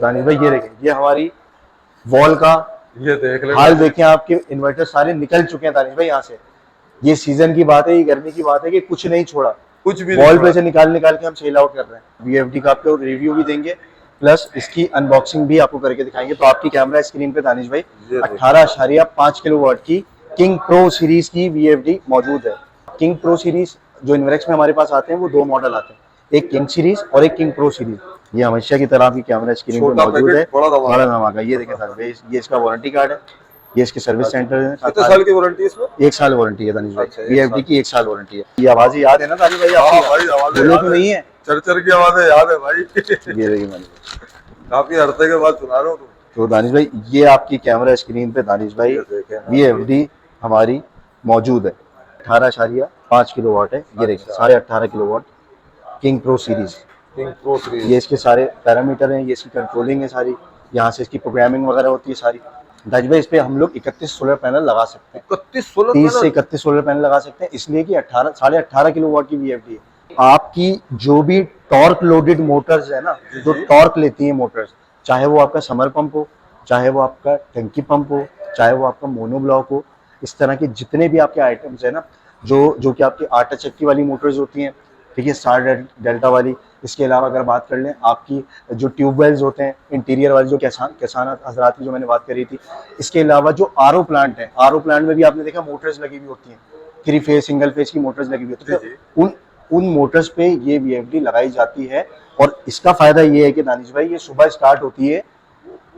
दानिश भाई ये देखें, ये हमारी वॉल का ये देख ले हाल देखें। आपके इन्वर्टर सारे निकल चुके हैं दानिश भाई यहाँ से। ये सीजन की बात है, ये गर्मी की बात है कि कुछ नहीं छोड़ा, कुछ भी नहीं वॉल छोड़ा। पे से निकाल निकाल के हम सेल आउट कर रहे हैं। वीएफडी का आपको रिव्यू भी देंगे, प्लस इसकी अनबॉक्सिंग भी आपको करके दिखाएंगे। तो आपकी कैमरा स्क्रीन पे दानिश भाई 18.5 किलोवाट की किंग प्रो सीरीज की वीएफडी मौजूद है। किंग प्रो सीरीज जो इन्वेरेक्स में हमारे पास आते हैं वो दो मॉडल आते हैं, एक किंग सीरीज और एक किंग प्रो सीरीज। ये हमेशा की तरह आपकी कैमरा स्क्रीन पे मौजूद है, बड़ा धमाका। ये देखें सर, ये इसका वारंटी कार्ड है, ये इसके सर्विस सेंटर है। कितने साल की वारंटी है इसमें? 1 साल वारंटी है दानिश भाई। अच्छा, वीएफडी की 1 साल वारंटी है। ये आवाज याद है ना दानिश भाई आपको? भाई आवाजें बोले तो नहीं है, चरचर की आवाजें याद है भाई। ये देखिए दानिश भाई, काफी अरसे के बाद सुना रहा हूँ। तो दानिश भाई ये आपकी कैमरा स्क्रीन पे दानिश भाई वीएफडी हमारी मौजूद है। 18.5 किलोवाट है। ये देखिए 18.5 kilowatt king pro series. King pro series, ये इसके सारे पैरामीटर हैं, ये इसकी कंट्रोलिंग है सारी, यहाँ से इसकी प्रोग्रामिंग वगैरह होती है सारी। दानिश भाई इस पे हम लोग 31 सोलर पैनल लगा सकते हैं। 30 से 31 सोलर पैनल लगा सकते हैं, इसलिए कि 18.5 किलोवाट की वीएफडी है। आपकी जो भी टॉर्क लोडेड मोटर्स है ना, जो टॉर्क लेती है मोटर्स, चाहे वो आपका समर पंप हो, चाहे वो आपका टंकी पंप हो, चाहे वो आपका मोनोब्लॉक हो, इस तरह के जितने भी आपके आइटम्स है ना, जो कि आपकी आटा चक्की वाली मोटर्स होती हैं, ठीक है, स्टार डेल्टा वाली। इसके अलावा अगर बात कर लें आपकी जो ट्यूबवेल्स होते हैं इंटीरियर वाली, जो किसान हजरात की जो मैंने बात करी थी। इसके अलावा जो आरओ प्लांट है, आरओ प्लांट में भी आपने देखा मोटर्स लगी हुई होती हैं, 3 फेज सिंगल फेज की मोटर्स लगी हुई होती है। तो उन मोटर्स पे ये वीएफडी लगाई जाती है। और इसका फायदा ये है कि दानिश भाई ये सुबह स्टार्ट होती है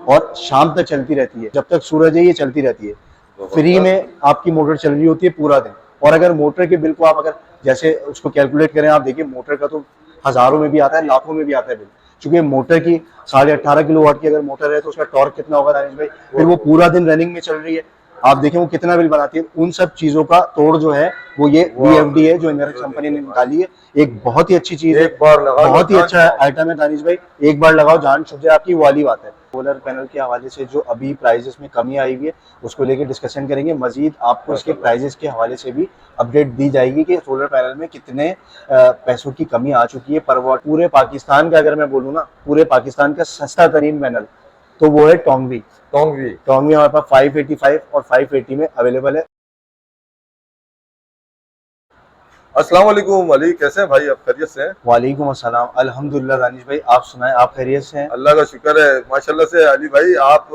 और शाम तक चलती रहती है, जब तक सूरज है ये चलती रहती है। फ्री में आपकी मोटर चल रही होती है पूरा दिन। और अगर मोटर के बिल को आप अगर जैसे उसको कैलकुलेट करें, आप देखिए मोटर का तो हजारों में भी आता है, लाखों में भी आता है बिल। क्योंकि मोटर की 18.5 किलोवाट की अगर मोटर है तो उसका टॉर्क कितना होगा दानिश भाई, फिर वो पूरा दिन रनिंग में चल रही है, आप देखें वो कितना बिल बनाती है। उन सब चीजों का तोड़ जो है वो ये वीएफडी है जो इन्वेरेक्स कंपनी ने निकाली है। एक बहुत ही अच्छी चीज है, बहुत ही अच्छा आइटम है दानिश भाई। एक बार लगाओ जान छूट जाए आपकी, वाली बात है। सोलर पैनल के हवाले से जो अभी प्राइजेस में कमी आई हुई है उसको लेके डिस्कशन करेंगे। मजीद आपको इसके प्राइजेस के हवाले से भी अपडेट दी जाएगी कि सोलर पैनल में कितने पैसों की कमी आ चुकी है पर वॉट। पूरे पाकिस्तान का अगर मैं बोलूँ ना, पूरे पाकिस्तान का सस्ता तरीन पैनल तो वो है टोंगवी हमारे पास 585 और 580 में अवेलेबल है। अस्सलाम वालेकुम अली, कैसे हैं भाई, आप खैरियत से हैं? वालेकुम अस्सलाम, अल्हम्दुलिल्लाह दानिश भाई, आप सुनाएं, आप खैरियत से हैं? अल्लाह का शुक्र है माशाल्लाह से। अली भाई आप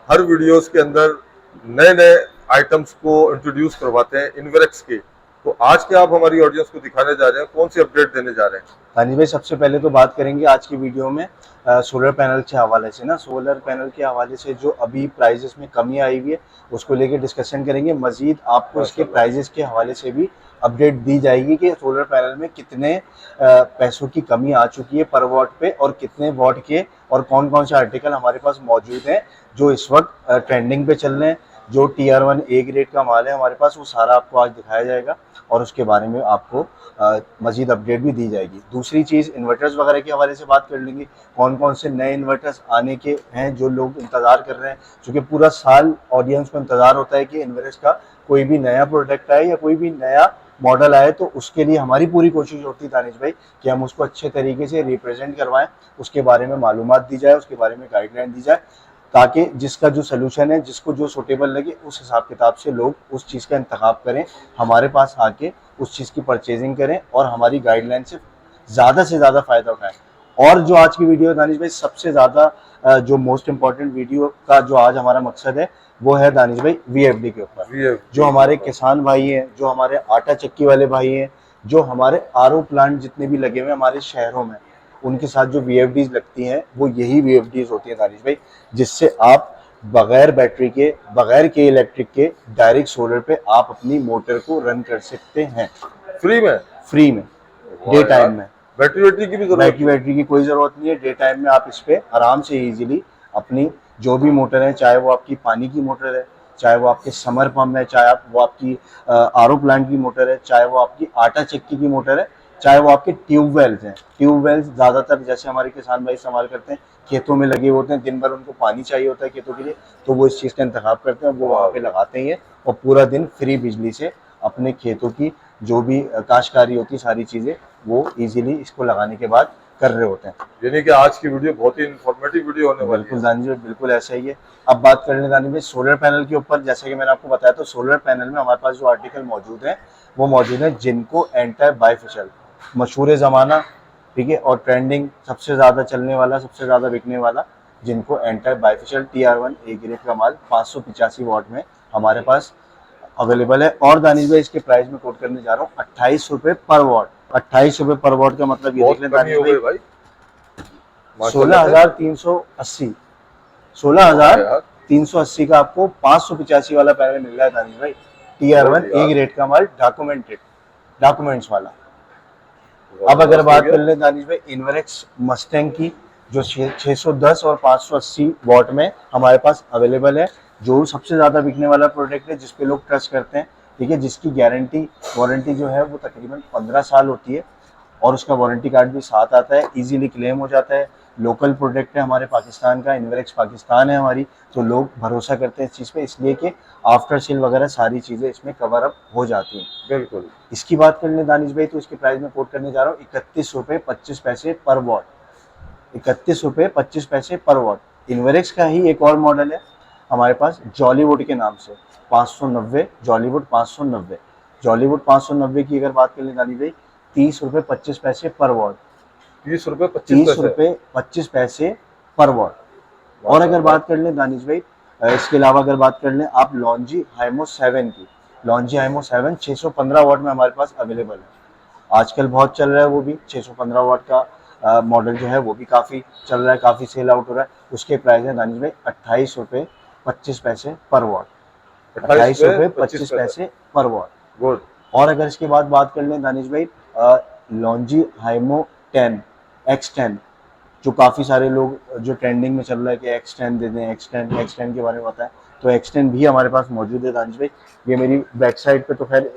हर वीडियोस के अंदर नए नए आइटम्स को इंट्रोड्यूस करवाते हैं इन्वेरेक्स के। तो आज के आप हमारी ऑडियंस को दिखाने जा रहे हैं, कौन सी अपडेट देने जा रहे हैं? दानिश भाई सबसे पहले तो बात करेंगे आज की वीडियो में सोलर पैनल के हवाले से ना, सोलर पैनल के हवाले से जो अभी प्राइजेस में कमी आई हुई है उसको लेके डिस्कशन करेंगे। मजीद आपको इसके प्राइजेस के हवाले से भी अपडेट दी जाएगी कि सोलर पैनल में कितने पैसों की कमी आ चुकी है पर वॉट पे, और कितने वॉट के, और कौन कौन से आर्टिकल हमारे पास मौजूद हैं जो इस वक्त ट्रेंडिंग पे चल रहे हैं। जो Tier 1 ए ग्रेड का माल है हमारे पास, वो सारा आपको आज दिखाया जाएगा और उसके बारे में आपको मजीद अपडेट भी दी जाएगी। दूसरी चीज़ इन्वर्टर्स वगैरह के हवाले से बात कर लेंगे, कौन कौन से नए इन्वर्टर्स आने के हैं जो लोग इंतज़ार कर रहे हैं। क्योंकि पूरा साल ऑडियंस को इंतज़ार होता है कि इन्वर्टर्स का कोई भी नया प्रोडक्ट आए या कोई भी नया मॉडल आए, तो उसके लिए हमारी पूरी कोशिश होती है दानिश भाई कि हम उसको अच्छे तरीके से रिप्रेजेंट करवाएं, उसके बारे में मालूमात दी जाए, उसके बारे में गाइडलाइन दी जाए, ताकि जिसका जो सोल्यूशन है, जिसको जो सूटेबल लगे, उस हिसाब किताब से लोग उस चीज़ का इंतखाब करें, हमारे पास आके उस चीज़ की परचेजिंग करें और हमारी गाइडलाइन से ज़्यादा फ़ायदा उठाएं। और जो आज की वीडियो दानिश भाई सबसे ज़्यादा जो मोस्ट इम्पॉर्टेंट वीडियो का जो आज हमारा मकसद है वो है दानिश भाई वीएफडी के ऊपर। जो हमारे किसान भाई हैं, जो हमारे आटा चक्की वाले भाई हैं, जो हमारे आरओ प्लांट जितने भी लगे हुए हैं हमारे शहरों में, उनके साथ जो वीएफडीज लगती हैं वो यही वीएफडीज होती हैं दानिश भाई, जिससे आप बगैर बैटरी के, बगैर के इलेक्ट्रिक के, डायरेक्ट सोलर पे आप अपनी मोटर को रन कर सकते हैं फ्री में डे टाइम में। बैटरी की कोई जरूरत नहीं है। डे टाइम में आप इस पे आराम से इजीली अपनी जो भी मोटर है, चाहे वो आपकी पानी की मोटर है, चाहे वो आपके समर पंप है, चाहे वो आपकी आरओ प्लांट की मोटर है, चाहे वो आपकी आटा चक्की की मोटर है, चाहे वो आपके ट्यूबवेल्स हैं। ट्यूबवेल्स ज़्यादातर जैसे हमारे किसान भाई इस्तेमाल करते हैं, खेतों में लगे होते हैं, दिन भर उनको पानी चाहिए होता है खेतों के लिए, तो वो इस चीज़ का इंतखाब करते हैं, वो वहाँ पे लगाते हैं और पूरा दिन फ्री बिजली से अपने खेतों की जो भी काश्तकारी होती है सारी चीज़ें वो इजीली इसको लगाने के बाद कर रहे होते हैं। यानी कि आज की वीडियो बहुत ही इंफॉर्मेटिव वीडियो होने वाली बिल्कुल है। दानिश भाई, बिल्कुल ऐसा ही है। अब बात कर लें दानिश भाई सोलर पैनल के ऊपर, जैसे कि मैंने आपको बताया, तो सोलर पैनल में हमारे पास जो आर्टिकल मौजूद है वो मौजूद है जिनको एंटाई बाइफेशियल, मशहूर ज़माना, ठीक है, और ट्रेंडिंग सबसे ज़्यादा चलने वाला, सबसे ज़्यादा बिकने वाला जिनको anti bifacial TR1 A grade का माल 585 वाट में हमारे पास अवेलेबल है। और दानिश भाई इसके प्राइस में कोट करने जा रहा हूँ 28 रुपये पर वॉट। 28 रुपये पर वॉट का मतलब ये देख लें बहुत कमी हो दानिश गई भाई, भाई। 16,380, 16,380 का आपको 585 वाला पैनल मिल रहा है दानिश भाई, TR1 ए ग्रेड का माल, डॉक्यूमेंट्स वाला। अब अगर बात कर ले दानिश भाई इन्वेरेक्स मस्टैंग की, जो 610 और 580 वॉट में हमारे पास अवेलेबल है, जो सबसे ज़्यादा बिकने वाला प्रोडक्ट है, जिसपे लोग ट्रस्ट करते हैं, ठीक है, जिसकी गारंटी वारंटी जो है वो तकरीबन 15 साल होती है, और उसका वारंटी कार्ड भी साथ आता है, इजीली क्लेम हो जाता है। लोकल प्रोडक्ट है हमारे पाकिस्तान का, इन्वेरेक्स पाकिस्तान है हमारी, तो लोग भरोसा करते हैं इस चीज़ पे, इसलिए कि आफ्टर सेल वगैरह सारी चीज़ें इसमें कवर अप हो जाती हैं। बिल्कुल। इसकी बात कर लें दानिश भाई, तो इसके प्राइस में कोट करने जा रहा हूँ 31 रुपये 25 पैसे पर वॉट, 31 रुपये 25 पैसे पर वॉट। इन्वेरेक्स का ही एक और मॉडल है हमारे पास जॉलीवुड के नाम से, 590, जॉलीवुड 590, जॉलीवुड 590 की अगर बात कर लें दानिश भाई 30 रुपये 25 पैसे पर वॉट, 30 रुपये 30 रुपये 25 पैसे पर वॉट। और अगर बात कर लें दानिश भाई इसके अलावा अगर बात कर लें आप लॉन्जी हाइमो 7 की, लॉन्जी हाइमो 7 615 वॉट में हमारे पास अवेलेबल है। आजकल बहुत चल रहा है वो भी 615 वॉट का मॉडल जो है वो भी काफ़ी चल रहा है, काफ़ी सेल आउट हो रहा है। उसके प्राइस है दानिश भाई 28 रुपये 25 पैसे पर वॉट, 28 रुपये 25 पैसे पर वॉट। गुड। और अगर इसके बाद बात कर लें दानिश भाई लॉन्जी हाइमो 10 X10, जो काफ़ी सारे लोग जो ट्रेंडिंग में चल रहा है कि X10 दे दें, X10 के बारे में बताएं, तो X10 भी हमारे पास मौजूद है दानिश भाई। ये मेरी बैक साइड पे तो खैर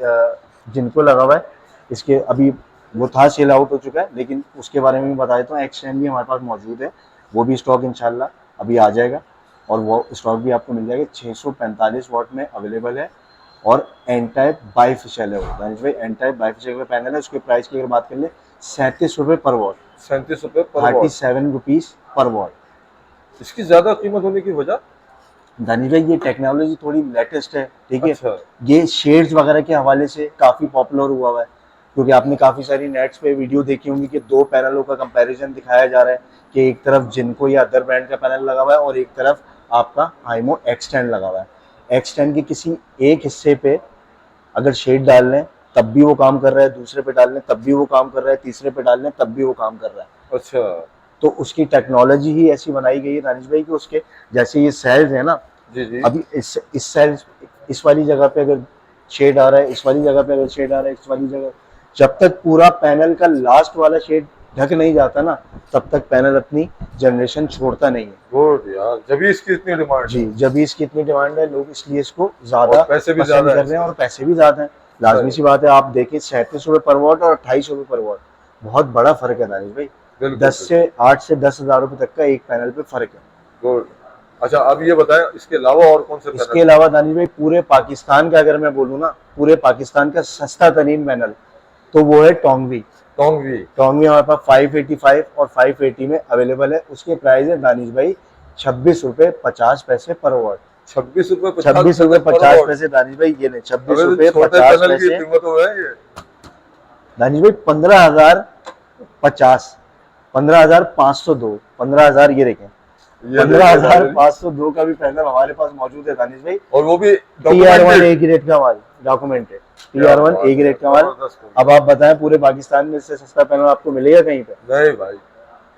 जिनको लगा हुआ है, इसके अभी वो था सेल आउट हो चुका है, लेकिन उसके बारे में भी बता देता हूँ। X10 भी हमारे पास मौजूद है, वो भी स्टॉक इंशाल्लाह अभी आ जाएगा, और वो स्टॉक भी आपको मिल जाएगा। 645 वॉट में अवेलेबल है, और एंटाई बाइफेशियल है वो दानिश भाई, एंटाई बाइफेशियल का पैनल है। उसके प्राइस की अगर बात कर ले 37 रुपये पर वॉट, 37 रुपये पर वॉट, 37 रुपीज़ पर वॉट। इसकी ज्यादा कीमत होने की वजह? दानिश भाई ये टेक्नोलॉजी थोड़ी लेटेस्ट है, ठीक है। अच्छा। ये शेड्स वगैरह के हवाले से काफ़ी पॉपुलर हुआ हुआ है, क्योंकि आपने काफ़ी सारी नेट्स पे वीडियो देखी होंगी कि दो पैनलों का कंपैरिजन दिखाया जा रहा है कि एक तरफ जिनको या अदर ब्रांड का पैनल लगा हुआ है, और एक तरफ आपका हाइमो X10 लगा हुआ है। X10 के किसी एक हिस्से पे अगर शेड डाल लें तब भी वो काम कर रहा है, दूसरे पे डाल लें तब भी वो काम कर रहा है, तीसरे पे डाल लें तब भी वो काम कर रहा है। अच्छा। तो उसकी टेक्नोलॉजी ही ऐसी बनाई गई है दानिश भाई कि उसके जैसे ये सेल्स है ना, जी जी। अभी इस सेल्स, इस वाली जगह पे अगर शेड आ रहा है, इस वाली जगह पे अगर शेड आ रहा है, इस वाली जगह, जब तक पूरा पैनल का लास्ट वाला शेड ढक नहीं जाता ना, तब तक पैनल अपनी जनरेशन छोड़ता नहीं है। गुड यार, जब इसकी इतनी डिमांड जी, जब इसकी इतनी डिमांड है, लोग इसलिए इसको ज्यादा पैसे भी पसंद ज्यादा कर रहे हैं, और पैसे भी ज्यादा हैं। लाजमी सी बात है, आप देखें 37 रुपये पर वॉट और 28 रुपये पर वॉट, बहुत बड़ा फर्क है दानिश भाई। 8 से 10,000 रुपये तक का एक पैनल पे फर्क है। गुड। अच्छा, अब ये बताएं इसके अलावा और कौन से पैनल? इसके अलावा दानिश भाई पूरे पाकिस्तान का अगर मैं बोलूँ ना, पूरे पाकिस्तान का सस्ता तरीन पैनल तो वो है टोंगवी। टोंगवी हमारे पास 585 और 580 में अवेलेबल है। उसके प्राइस है दानिश भाई 26 रुपये 50 पैसे पर वॉट। 26 रुपये 50 पैसे दानिश भाई, ये नहीं 26 रुपये 50 पैसे दानिश भाई। 15,050, 15,502, 15,000, ये देखें 15,502 का भी पैनल हमारे पास मौजूद है दानिश भाई, और वो भी TR1 ए ग्रेड का माल, डॉक्यूमेंटेड TR1 ए ग्रेड का माल। अब आप बताएं पूरे पाकिस्तान में इससे सस्ता पैनल आपको मिलेगा कहीं पे? नहीं भाई,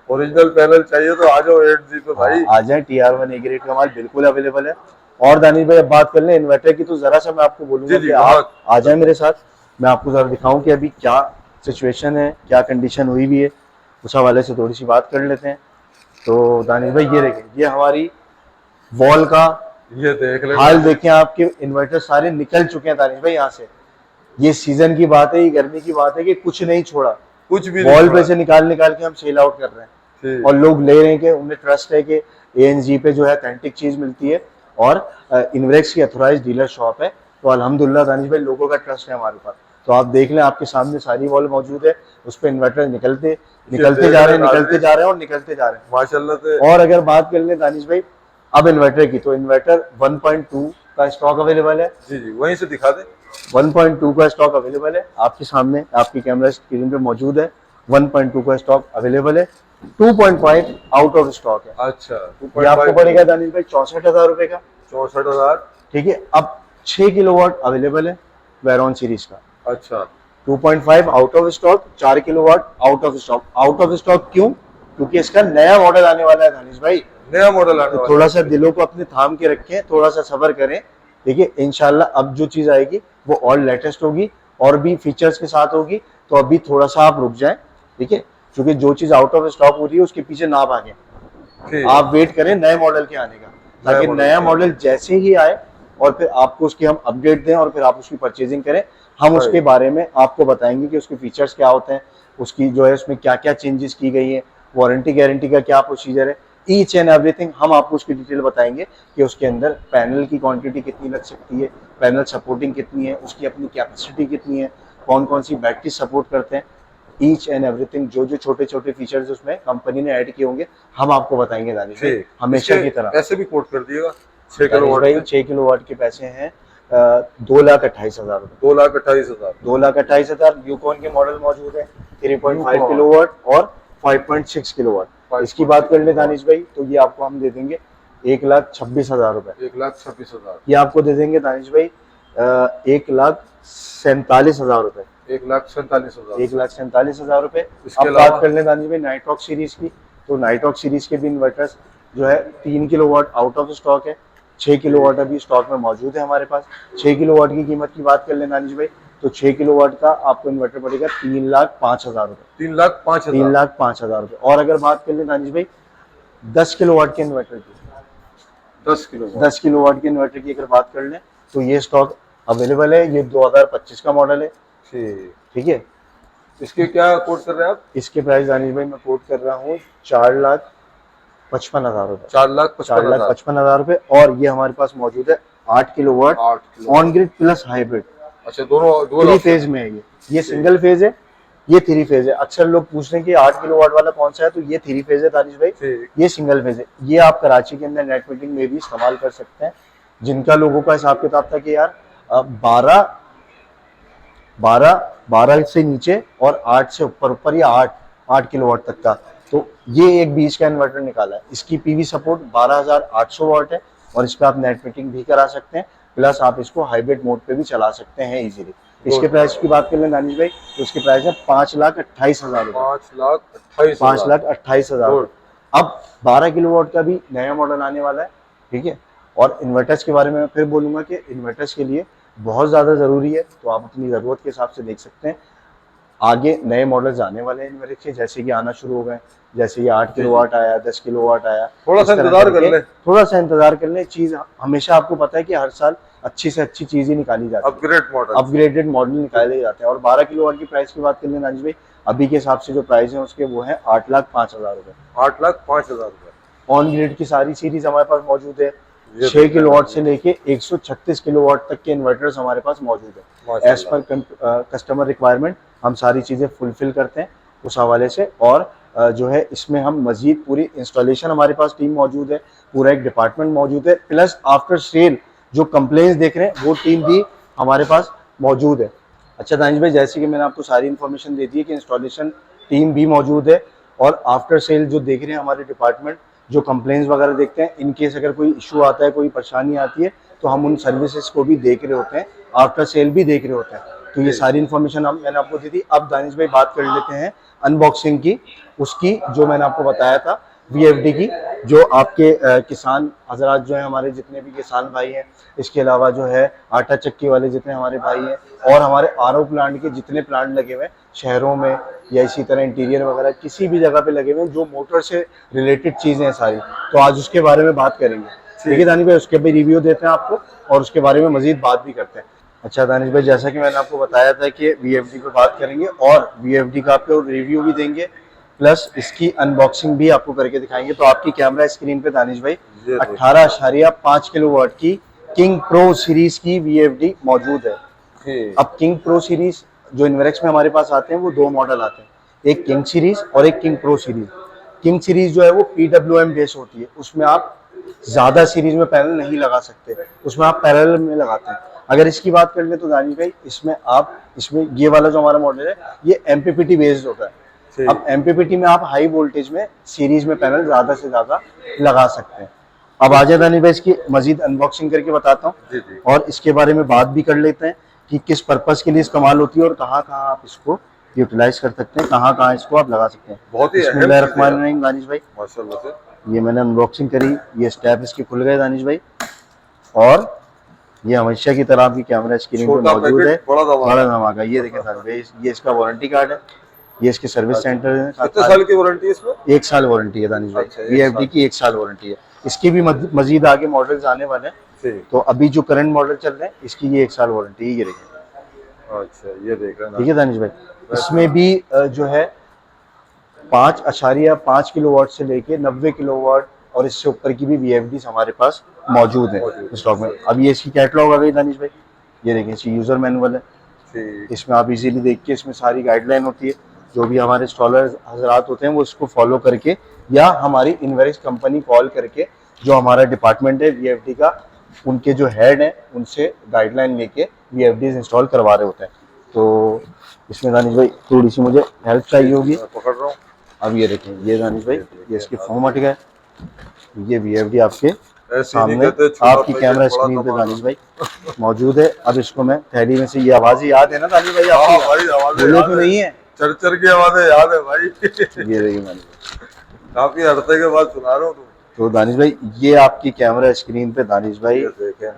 ओरिजिनल पैनल चाहिए तो आ जाओ 8G पे भाई, आ जाए। TR1 ए ग्रेड का माल बिल्कुल अवेलेबल है। और दानिश भाई अब बात कर लें इन्वर्टर की, तो जरा सा मैं आपको बोलूंगा कि आप आ जाए मेरे साथ, मैं आपको जरा दिखाऊं कि अभी क्या सिचुएशन है, क्या कंडीशन हुई भी है, उस हवाले से थोड़ी सी बात कर लेते हैं। तो दानिश भाई ये देखें, ये हमारी वॉल का ये देख ले हाल देखें, आपके इन्वर्टर सारे निकल चुके हैं दानिश भाई यहाँ से। ये सीजन की बात है, ये गर्मी की बात है कि कुछ नहीं छोड़ा, कुछ भी वॉल पे से निकाल के हम सेल आउट कर रहे हैं, और लोग ले रहे हैं कि उन्हें ट्रस्ट है कि ANG पे जो है ऑथेंटिक चीज मिलती है, और इन्वेरेक्स की अथोराइज डीलर शॉप है, तो अल्हम्दुलिल्लाह दानिश भाई लोगों का ट्रस्ट है हमारे ऊपर। तो आप देख लें, आपके सामने सारी वॉल मौजूद है, उस पर इन्वर्टर निकलते निकलते जा रहे हैं, निकलते जा रहे हैं और निकलते जा रहे हैं माशाल्लाह से। और अगर बात कर लें दानिश भाई अब इन्वर्टर की, तो इन्वर्टर 1.2 का स्टॉक अवेलेबल है। जी जी, वहीं से दिखा दें। 1.2 का स्टॉक अवेलेबल है आपके सामने, आपकी कैमरा स्क्रीन पे मौजूद है। 1.2 का स्टॉक अवेलेबल है। 2.5 आउट ऑफ स्टॉक है। अच्छा, ये आपको पड़ेगा दानिश भाई 64,000 रुपए का। 64,000। ठीक है। अब 6 किलोवाट अवेलेबल है वेरॉन सीरीज का। अच्छा, 2.5 out of stock, 4 kilowatt out of stock. Out of stock क्यों? क्योंकि इसका नया मॉडल आने वाला है दानिश भाई, नया मॉडल आने तो वाला थोड़ा है। सा दिलों को अपने थाम के रखें, थोड़ा सा सब्र करें। देखिए इंशाल्लाह अब जो चीज आएगी वो और लेटेस्ट होगी और भी फीचर्स के साथ होगी, तो अभी थोड़ा सा आप रुक जाएं। ठीक है, क्योंकि जो चीज आउट ऑफ स्टॉक हो रही है उसके पीछे ना भागें, ठीक। आप वेट करें नए मॉडल के आने का, ताकि नया मॉडल जैसे ही आए और फिर आपको उसकी हम अपडेट दें और फिर आप उसकी परचेजिंग करें। हम उसके बारे में आपको बताएंगे कि उसके फीचर्स क्या होते हैं, उसकी जो है उसमें क्या क्या चेंजेस की गई है, वारंटी गारंटी का क्या प्रोसीजर है, ईच एंड एवरीथिंग हम आपको उसकी डिटेल बताएंगे कि उसके अंदर पैनल की क्वांटिटी कितनी लग सकती है, पैनल सपोर्टिंग कितनी है, उसकी अपनी कैपेसिटी कितनी है, कौन कौन सी बैटरी सपोर्ट करते हैं, ईच एंड एवरीथिंग जो जो छोटे छोटे फीचर्स उसमें कंपनी ने ऐड किए होंगे हम आपको बताएंगे दानिश भाई, हमेशा की तरह। ऐसे भी कोट कर दिएगा। 6 किलोवाट के पैसे हैं 2,28,000 रुपए। 2,28,000। 2,28,000 यूकॉन के मॉडल मौजूद है 3.5 किलोवाट और 5.6 किलोवाट। इसकी बात कर ले दानिश भाई, तो ये आपको हम दे देंगे 1,26,000 रुपए। 1,26,000। ये आपको दे देंगे दानिश भाई 1,47,000 रुपए। 1,47,000। 1,47,000 रुपए। इसके अब बात कर लें दानिश भाई नाइट्रॉक सीरीज की, तो नाइट्रॉक सीरीज के भी इन्वर्टर्स जो है 3 किलोवाट आउट ऑफ स्टॉक है, 6 किलोवाट अभी स्टॉक में मौजूद है हमारे पास। 6 किलोवाट की कीमत की बात कर लें दानिश भाई, तो 6 किलोवाट का आपको इन्वर्टर पड़ेगा 3,05,000 रुपए। 3,05,000। 3,05,000 रुपए। और अगर बात कर लें दानिश भाई 10 किलोवाट के इन्वर्टर की, 10 किलोवाट के इन्वर्टर की अगर बात कर लें तो ये स्टॉक अवेलेबल है। ये 2025 का मॉडल है। ठीक है। इसके क्या कोट कर रहे हैं आप? इसके प्राइस दानिश भाई मैं कोट कर रहा हूँ 4,55,000 रुपए। 4,55,000 रुपए। और ये हमारे पास मौजूद है 8 kilowatt on grid plus hybrid. अच्छा, दोनों 3 फेज में है। ये सिंगल फेज है, ये 3 फेज है। अक्सर लोग पूछ रहे हैं कि 8 किलोवाट वाला कौन सा है, तो ये 3 फेज है दानिश भाई, ये सिंगल फेज है। ये आप कराची के अंदर नेट मीटिंग में भी इस्तेमाल कर सकते हैं। जिनका लोगों का हिसाब किताब था कि यार 12 से नीचे और 8 से ऊपर या 8 किलोवाट तक का, तो ये एक बीच का इन्वर्टर निकाला है। इसकी पीवी सपोर्ट 12,800 वाट है और इस पे आप नेट मीटिंग भी करा सकते हैं, प्लस आप इसको हाइब्रिड मोड पे भी चला सकते हैं इजीली। इसके प्राइस की बात कर लें दानिश भाई, तो इसके प्राइस है 5,28,000 रुपए। 5,28,000। अब 12 किलोवाट का भी नया मॉडल आने वाला है। ठीक है। और इन्वर्टर्स के बारे में मैं फिर बोलूंगा कि इन्वर्टर्स के लिए बहुत ज़्यादा ज़रूरी है, तो आप अपनी ज़रूरत के हिसाब से देख सकते हैं। आगे नए मॉडल्स आने वाले हैं इन्वर्टर के, जैसे कि आना शुरू हो गए, जैसे ये 8 किलोवाट आया, 10 किलोवाट आया, थोड़ा सा इंतजार कर लें। चीज़ हमेशा आपको पता है कि हर साल अच्छी से अच्छी चीज़ ही निकाली जाती है, अपग्रेडेड मॉडल निकाले जाते हैं। और 12 किलोवाट की प्राइस की बात कर लें राजेश भाई, अभी के हिसाब से जो प्राइस है उसके वो है 8,05,000 रुपए। 8,05,000 रुपए। ऑन ग्रिड की सारी सीरीज हमारे पास मौजूद है। 6 किलोवाट से लेके 136 किलोवाट तक के इन्वर्टर्स हमारे पास मौजूद है। एज पर कस्टमर रिक्वायरमेंट हम सारी चीज़ें फुलफिल करते हैं उस हवाले से। और जो है इसमें हम मजीद पूरी इंस्टॉलेशन, हमारे पास टीम मौजूद है, पूरा एक डिपार्टमेंट मौजूद है, प्लस आफ्टर सेल जो कंप्लेंट्स देख रहे हैं वो टीम भी हमारे पास मौजूद है। अच्छा दानिश भाई, जैसे कि मैंने आपको सारी इन्फॉर्मेशन दे दी है कि इंस्टॉलेशन टीम भी मौजूद है और आफ्टर सेल जो देख रहे हैं हमारे डिपार्टमेंट, जो कंप्लेंट्स वगैरह देखते हैं, इन केस अगर कोई इशू आता है, कोई परेशानी आती है, तो हम उन सर्विसेज को भी देख रहे होते हैं, आफ्टर सेल भी देख रहे होते हैं। तो ये सारी इन्फॉर्मेशन मैंने आपको दी थी। अब दानिश भाई बात कर लेते हैं अनबॉक्सिंग की, उसकी जो मैंने आपको बताया था VFD की, जो आपके किसान हजरात जो हैं, हमारे जितने भी किसान भाई हैं, इसके अलावा जो है आटा चक्की वाले जितने हमारे भाई हैं, और हमारे RO प्लांट के जितने प्लांट लगे हुए हैं शहरों में या इसी तरह इंटीरियर वगैरह किसी भी जगह पे लगे हुए हैं, जो मोटर से रिलेटेड चीज़ें हैं सारी, तो आज उसके बारे में बात करेंगे। ठीक है दानिश भाई, उसके भी रिव्यू देते हैं आपको और उसके बारे में मजीद बात भी करते हैं। अच्छा दानिश भाई, जैसा कि मैंने आपको बताया था कि VFD पे बात करेंगे और VFD का आपको रिव्यू भी देंगे, प्लस इसकी अनबॉक्सिंग भी आपको करके दिखाएंगे। तो आपकी कैमरा स्क्रीन पे दानिश भाई 18.5 किलोवाट की किंग प्रो सीरीज की VFD मौजूद है। अब किंग प्रो सीरीज जो इन्वेरेक्स में हमारे पास आते हैं वो दो मॉडल आते हैं, एक किंग सीरीज और एक king pro series. King series जो है वो PWM बेस होती है, उसमें आप ज्यादा सीरीज में पैनल नहीं लगा सकते, उसमें आप पैरेलल में लगाते हैं। अगर इसकी बात कर ले तो दानिश भाई इसमें ये वाला जो हमारा मॉडल है ये MPPT बेस्ड होता है। अब MPPT में आप हाई वोल्टेज में सीरीज में पैनल ज्यादा से ज्यादा लगा सकते हैं। अब आ जाए दानिश भाई इसकी मजीद अनबॉक्सिंग करके बताता हूँ और इसके बारे में बात भी कर लेते हैं कि किस पर्पस के लिए इस्तेमाल होती है और कहाँ कहाँ आप इसको यूटिलाइज कर सकते हैं, कहाँ कहाँ इसको आप लगा सकते हैं। बहुत ही बिस्मिल्लाहिर्रहमानिर्रहीम दानिश भाई, माशाल्लाह से ये मैंने अनबॉक्सिंग करी, ये स्टेप इसके खुल गए दानिश भाई, और ये हमेशा की तरह आपकी कैमरा स्क्रीन पे मौजूद है। बड़ा धमाका, ये देखें दानिश भाई, ये इसका वारंटी कार्ड है, ये इसके सर्विस सेंटर है। कितने साल की वारंटी है इसमें? 1 साल वारंटी है दानिश भाई, VFD की 1 साल वारंटी है। इसकी भी मजीद आगे मॉडल्स आने वाले हैं, तो अभी जो करंट मॉडल चल रहे हैं इसकी ये 1 साल वारंटी है। ये देखें, अच्छा ये देख रहे हैं, ठीक है दानिश भाई। इसमें भी जो है 5.5 किलोवाट से लेके 90 किलोवाट और इससे ऊपर की भी VFDs हमारे पास मौजूद है स्टॉक में। अब ये इसकी कैटलॉग आ गई दानिश भाई, ये देखें इसकी यूजर मैनुअल है। इसमें आप इजीली देख के, इसमें सारी गाइडलाइन होती है, जो भी हमारे इंस्टॉलर हजरात होते हैं वो इसको फॉलो करके या हमारी इन्वेरेक्स कंपनी कॉल करके, जो हमारा डिपार्टमेंट है VFD का, उनके जो हेड हैं उनसे गाइडलाइन लेके VFDs इंस्टॉल करवा रहे होते हैं। तो इसमें दानिश भाई थोड़ी सी मुझे हेल्प चाहिए होगी, पकड़ रहा हूँ। अब ये देखें, ये दानिश भाई ये इसकी फॉर्म हट गया, ये VFD आपके सामने आपकी कैमरा स्क्रीन पे दानिश भाई मौजूद है। अब इसको मैं थैली में से, ये आवाज़ याद है ना दानिश भाई आपको? बोले तो नहीं है, चरचर की आवाज़ें याद है भाई। ये देखिए दानिश भाई, काफी अरसे के बाद सुना रहा हूँ। तो दानिश भाई ये आपकी कैमरा स्क्रीन पे दानिश भाई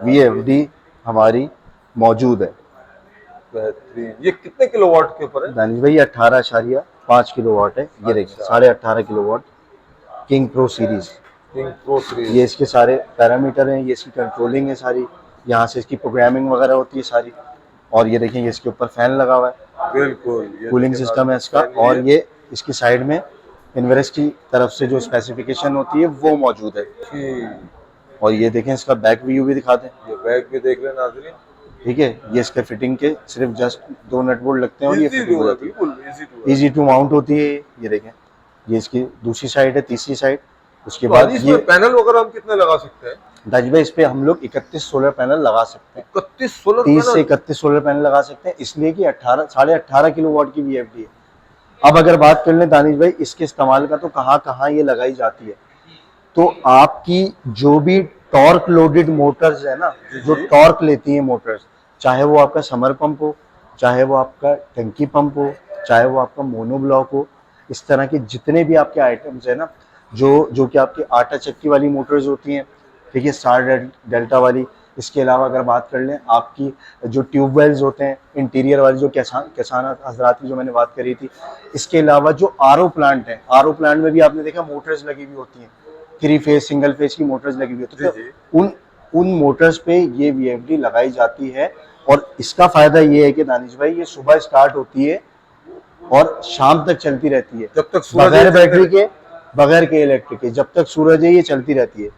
VFD हमारी मौजूद है। बेहतरीन। ये कितने किलोवाट के ऊपर है दानिश भाई? 18.5 किलोवाट है। ये देखिए 18.5 किलोवाट किंग प्रो सीरीज। ये इसके सारे पैरामीटर हैं, ये इसकी कंट्रोलिंग है सारी, यहाँ से इसकी प्रोग्रामिंग वगैरह होती है सारी। और ये देखें, ये इसके ऊपर फैन लगा हुआ है, बिल्कुल कूलिंग सिस्टम है इसका। और ये इसकी साइड में इन्वेरेक्स की तरफ से जो स्पेसिफिकेशन होती है वो मौजूद है। और ये देखें इसका बैक व्यू भी दिखा दें, ये बैक भी देख लें नाज़रीन, ठीक है। ये इसके फिटिंग के सिर्फ जस्ट 2 नट बोल्ट लगते हैं और ये फिटिंग हो जाती है, इजी टू माउंट होती है। ये देखें, ये इसकी दूसरी साइड है, तीसरी साइड। उसके बाद ये पैनल वगैरह हम कितने लगा सकते हैं दानिश भाई? इस पे हम लोग 31 सोलर पैनल लगा सकते हैं। 31 सोलर 30 से 31 सोलर पैनल लगा सकते हैं, इसलिए कि 18.5 किलोवाट की VFD है। अब अगर बात कर लें दानिश भाई इसके इस्तेमाल का, तो कहाँ कहाँ ये लगाई जाती है, तो आपकी जो भी टॉर्क लोडेड मोटर्स है ना, जो टॉर्क लेती है मोटर्स, चाहे वो आपका समर पंप हो, चाहे वो आपका टंकी पंप हो, चाहे वो आपका मोनोब्लॉक हो, इस तरह के जितने भी आपके आइटम्स है ना, जो कि आपकी आटा चक्की वाली मोटर्स होती हैं, ठीक है, स्टार डेल्टा वाली। इसके अलावा अगर बात कर लें आपकी जो ट्यूबवेल्स होते हैं इंटीरियर वाली, जो किसान हजरात की जो मैंने बात करी थी। इसके अलावा जो RO प्लांट है, RO प्लांट में भी आपने देखा मोटर्स लगी हुई होती हैं, 3 फेज सिंगल फेज की मोटर्स लगी हुई होती है। तो उन मोटर्स पे ये VFD लगाई जाती है। और इसका फायदा ये है कि दानिश भाई ये सुबह स्टार्ट होती है और शाम तक चलती रहती है, जब तक बगैर बैटरी के, बगैर के इलेक्ट्रिक के, जब तक सूरज है ये चलती रहती है।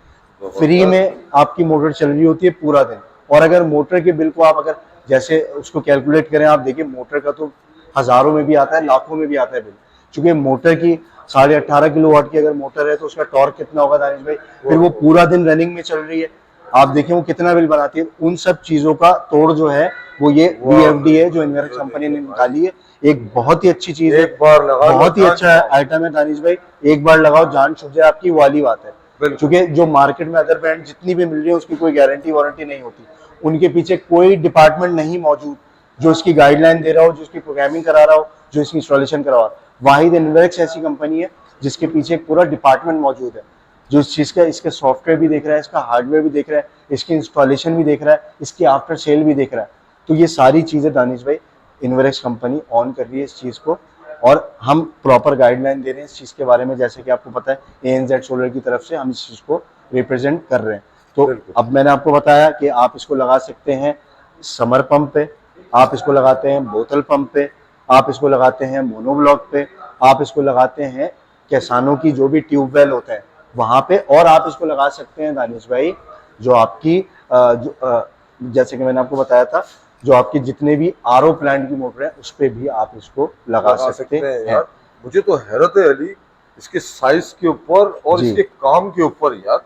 फ्री में आपकी मोटर चल रही होती है पूरा दिन। और अगर मोटर के बिल को आप अगर जैसे उसको कैलकुलेट करें, आप देखिए मोटर का तो हजारों में भी आता है, लाखों में भी आता है बिल। चूंकि मोटर की 18.5 किलोवाट की अगर मोटर है तो उसका टॉर्क कितना होगा दानिश भाई? फिर वो पूरा दिन रनिंग में चल रही है, आप देखें वो कितना बिल बनाती है। उन सब चीजों का तोड़ जो है वो ये VFD है जो इन्वेरेक्स कंपनी ने निकाली है। एक बहुत ही अच्छी चीज है, बहुत ही अच्छा आइटम है दानिश भाई। एक बार लगाओ जान छूट जाए आपकी, वाली बात है। क्योंकि जो मार्केट में अदर ब्रांड जितनी भी मिल रही है उसकी कोई गारंटी वारंटी नहीं होती, उनके पीछे कोई डिपार्टमेंट नहीं मौजूद जो इसकी गाइडलाइन दे रहा हो, जो इसकी प्रोग्रामिंग करा रहा हो, जो इसकी इंस्टॉलेशन करा रहा हो। वाहिद इन्वेरेक्स ऐसी कंपनी है जिसके पीछे एक पूरा डिपार्टमेंट मौजूद है, जो इस चीज का, इसके सॉफ्टवेयर भी देख रहा है, इसका हार्डवेयर भी देख रहा है, इसकी इंस्टॉलेशन भी देख रहा है, इसकी आफ्टर सेल भी देख रहा है। तो ये सारी चीजें दानिश भाई इन्वेरेक्स कंपनी ऑन कर रही है इस चीज को, और हम प्रॉपर गाइडलाइन दे रहे हैं इस चीज के बारे में। जैसे कि आपको पता है ANZ सोलर की तरफ से हम इस चीज को रिप्रेजेंट कर रहे हैं। तो अब मैंने आपको बताया कि आप इसको लगा सकते हैं समर पंप पे, आप इसको लगाते हैं बोतल पंप पे, आप इसको लगाते हैं मोनोब्लॉक पे, आप इसको लगाते हैं किसानों की जो भी ट्यूबवेल होते हैं वहां पे, और आप इसको लगा सकते हैं दानिश भाई जो आपकी जैसे कि मैंने आपको बताया था जो आपके जितने भी आरओ प्लांट की मोटर है उस पे भी आप इसको लगा सकते हैं हैं। यार। मुझे तो हैरत है अली इसके साइज के ऊपर और जी। इसके काम के ऊपर यार।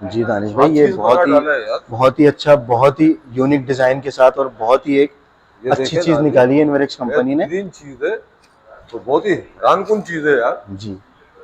जी दानिश भाई, हर ये चीज बना डाला है यार। बहुत ही अच्छा, बहुत ही यूनिक डिजाइन के साथ और बहुत ही एक ये अच्छी देखें चीज ना, निकाली है इनवेरेक्स कंपनी ने। बेहतरीन चीज है, तो बहुत ही हैरानकुन चीज है यार। जी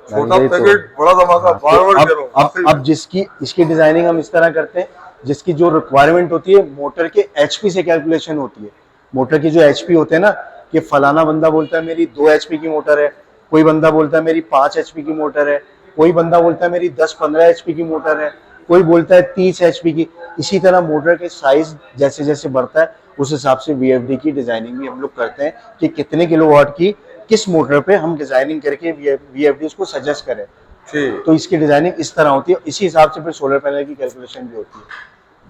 छोटा दानिश भाई, पैकेट बड़ा धमाका, हाँ, बार बार कह रहा हूँ आखिरी अब में। जिसकी इसकी डिजाइनिंग हम इस तरह करते हैं, जिसकी जो रिक्वायरमेंट होती है मोटर के एचपी से कैलकुलेशन होती है। मोटर की जो एचपी होते हैं ना, कि फलाना बंदा बोलता है मेरी 2 एचपी की मोटर है, कोई बंदा बोलता है मेरी 5 एचपी की मोटर है, कोई बंदा बोलता है मेरी 10-15 एचपी की मोटर है, कोई बोलता है 30 एचपी की। इसी तरह मोटर के साइज जैसे जैसे बढ़ता है उस हिसाब से वीएफडी की डिजाइनिंग भी हम लोग करते हैं कि कितने किलोवाट की किस मोटर पे हम डिजाइनिंग करके वीएफडी उसको सजेस्ट करें। ठीक। तो इसकी डिजाइनिंग इस तरह होती है, इसी हिसाब से फिर सोलर पैनल की कैलकुलेशन भी होती है।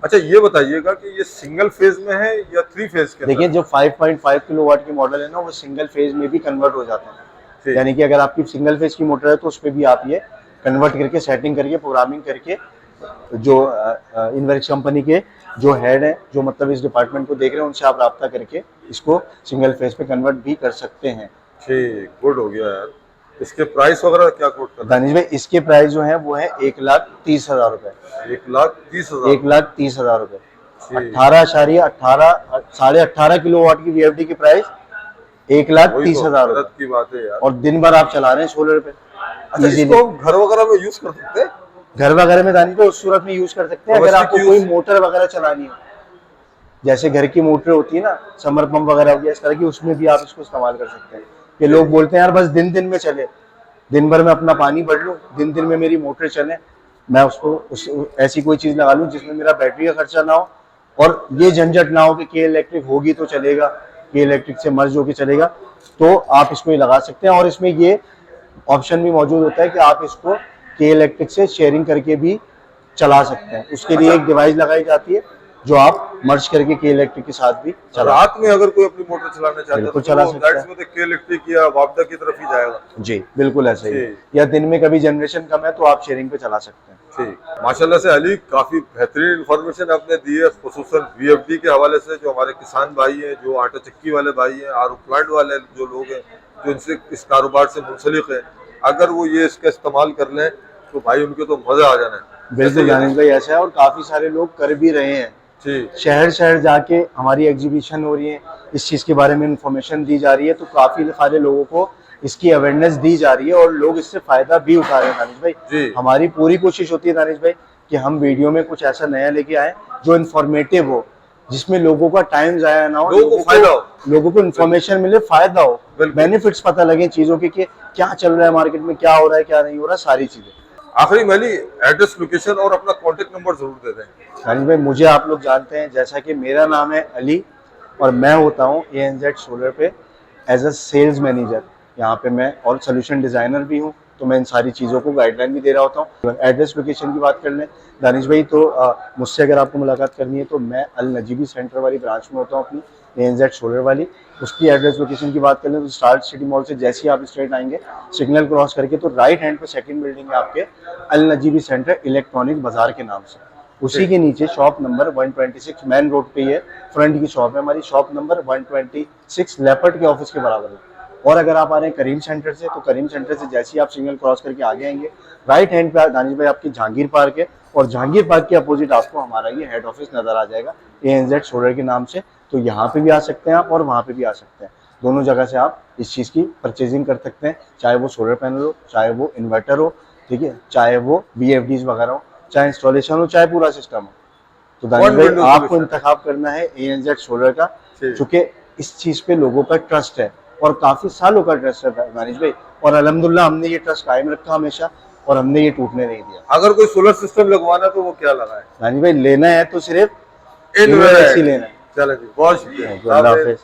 अच्छा ये बताइएगा कि ये सिंगल फेज में है या 3 फेज के अंदर? देखिए, जो 5.5 किलोवाट की मॉडल है ना, वो सिंगल फेज में भी कन्वर्ट हो जाते हैं। ठीक। यानी कि अगर आपकी सिंगल फेज की मोटर है तो उस पर भी आप ये कन्वर्ट करके, सेटिंग करके, प्रोग्रामिंग करके, जो इनवेरेक्स कंपनी के जो हेड है, जो मतलब इस डिपार्टमेंट को देख रहे हैं, उनसे आप राब्ता करके इसको सिंगल फेज पे कन्वर्ट भी कर सकते हैं। ठीक, गुड हो गया यार। इसके प्राइस वगैरह क्या कोट कर रहे दानिश भाई, इसके प्राइस जो है वो है 1,30,000 रुपए। हैं? 1,30,000। 1,30,000 रुपए। ठीक। 18 किलोवाट की वीएफडी की प्राइस वही 1,30,000 तो रुपए, हैरत की बात है यार। और दिन भर आप चला रहे हैं सोलर पे। अच्छा, Easily। इसको हम घर वगैरह में यूज कर सकते हैं? घर वगैरह में दानिश भाई उस सूरत में यूज कर सकते हैं, अगर Domestic आपको use? कोई मोटर वगैरह चलानी हो, जैसे घर की मोटर होती है ना, समर पंप वगैरह हो गया इस तरह की, उसमें भी आप इसको इस्तेमाल कर सकते हैं। ये लोग बोलते हैं यार बस दिन दिन में चले, दिन भर में अपना पानी भर लूँ, दिन दिन में मेरी मोटर चले, मैं उसको ऐसी कोई चीज लगा लूँ जिसमें मेरा बैटरी का खर्चा ना हो और ये झंझट ना हो कि के इलेक्ट्रिक होगी तो चलेगा, के इलेक्ट्रिक से मर्ज होकर चलेगा। तो आप इसको ही लगा सकते हैं, और इसमें ये ऑप्शन भी मौजूद होता है कि आप इसको के इलेक्ट्रिक से शेयरिंग करके भी चला सकते हैं। उसके लिए एक डिवाइस लगाई जाती है जो आप मर्ज करके के इलेक्ट्रिक के साथ भी चला। रात में अगर कोई अपनी मोटर चलाना चाहता है बिल्कुल तो चला वो सकता है। लाइट्स में के इलेक्ट्रिक या वापडा की तरफ ही जाएगा। जी बिल्कुल ऐसा ही है। जी। या दिन में कभी जनरेशन कम है तो आप शेयरिंग पे चला सकते हैं। ठीक, माशाल्लाह से अली काफी बेहतरीन इंफॉर्मेशन आपने दी है, खुसूसन वीएफडी के हवाले से। जो हमारे किसान भाई हैं, जो आटा चक्की वाले भाई हैं, आर प्लांट वाले जो लोग हैं, जो इनसे इस कारोबार से मुंसलिक है, अगर वो ये इसका इस्तेमाल कर लें तो भाई उनके तो मजा आ जाना है। बिल्कुल दानिश भाई, ऐसा है, और काफी सारे लोग कर भी रहे हैं। ठीक। शहर शहर जाके हमारी एग्जीबिशन हो रही है, इस चीज के बारे में इंफॉर्मेशन दी जा रही है, तो काफी सारे लोगों को इसकी अवेयरनेस दी जा रही है और लोग इससे फायदा भी उठा रहे हैं। दानिश भाई, जी। हमारी पूरी कोशिश होती है दानिश भाई कि हम वीडियो में कुछ ऐसा नया लेके आए जो इन्फॉर्मेटिव हो, जिसमें लोगों का टाइम जाया ना हो, लोगों को फायदा हो, लोगों को इन्फॉर्मेशन मिले, फायदा हो, बेनिफिट्स पता लगे चीजों के, कि क्या चल रहा है मार्केट में, क्या हो रहा है, क्या नहीं हो रहा, सारी चीजें। आखिरी में अली एड्रेस, लोकेशन और अपना कॉन्टेक्ट नंबर जरूर दे दें। दानिश भाई, मुझे आप लोग जानते हैं, जैसा कि मेरा नाम है अली और मैं होता हूँ ANZ सोलर पे एज अ सेल्स मैनेजर। यहाँ पे मैं और सोल्यूशन डिजाइनर भी हूँ, तो मैं इन सारी चीज़ों को गाइडलाइन भी दे रहा होता हूँ। एड्रेस लोकेशन की बात कर लें दानिश भाई, तो मुझसे अगर आपको मुलाकात करनी है तो मैं अल नजीबी सेंटर वाली ब्रांच में होता हूँ अपनी, ANZ सोलर वाली। उसकी एड्रेस लोकेशन की बात कर लें तो स्टार्ट सिटी मॉल से जैसे ही आप स्ट्रेट आएंगे, सिग्नल क्रॉस करके, तो राइट हैंड पे सेकंड बिल्डिंग है आपके अल नजीबी सेंटर इलेक्ट्रॉनिक बाजार के नाम से। उसी के नीचे शॉप नंबर 126 मेन रोड पे है, फ्रंट की शॉप है हमारी, शॉप नंबर 126 लेपर्ड के ऑफिस के बराबर है। और अगर आप आ रहे हैं करीम सेंटर से, तो करीम सेंटर से जैसे ही आप सिग्नल क्रॉस करके आगे आएंगे, राइट हैंड पे दानिश भाई आपकी जहांगीर पार्क है, और जहांगीर पार्क के अपोजिट आपको हमारा ये हेड ऑफिस नजर आ जाएगा ANZ सोलर के नाम से। तो यहाँ पे भी आ सकते हैं आप और वहाँ पे भी आ सकते हैं, दोनों जगह से आप इस चीज़ की परचेजिंग कर सकते हैं, चाहे वो सोलर पैनल हो, चाहे वो इन्वर्टर हो, ठीक है, चाहे वो VFDs वगैरह हो, चाहे इंस्टॉलेशन हो, चाहे पूरा सिस्टम हो। तो दानिश भाई, आपको इंतखाब करना है ANZ सोलर का, चूंकि इस चीज पे लोगों का ट्रस्ट है और काफी सालों का ट्रस्ट है दानिश भाई, और अल्हम्दुलिल्लाह हमने ये ट्रस्ट कायम रखा हमेशा और हमने ये टूटने नहीं दिया। अगर कोई सोलर सिस्टम लगवाना तो वो क्या लगाए? दानिश भाई, लेना है तो सिर्फ इनवेरेक्स ही लेना है। चलो जी, बहुत शुक्रिया। अल्लाह हाफिज।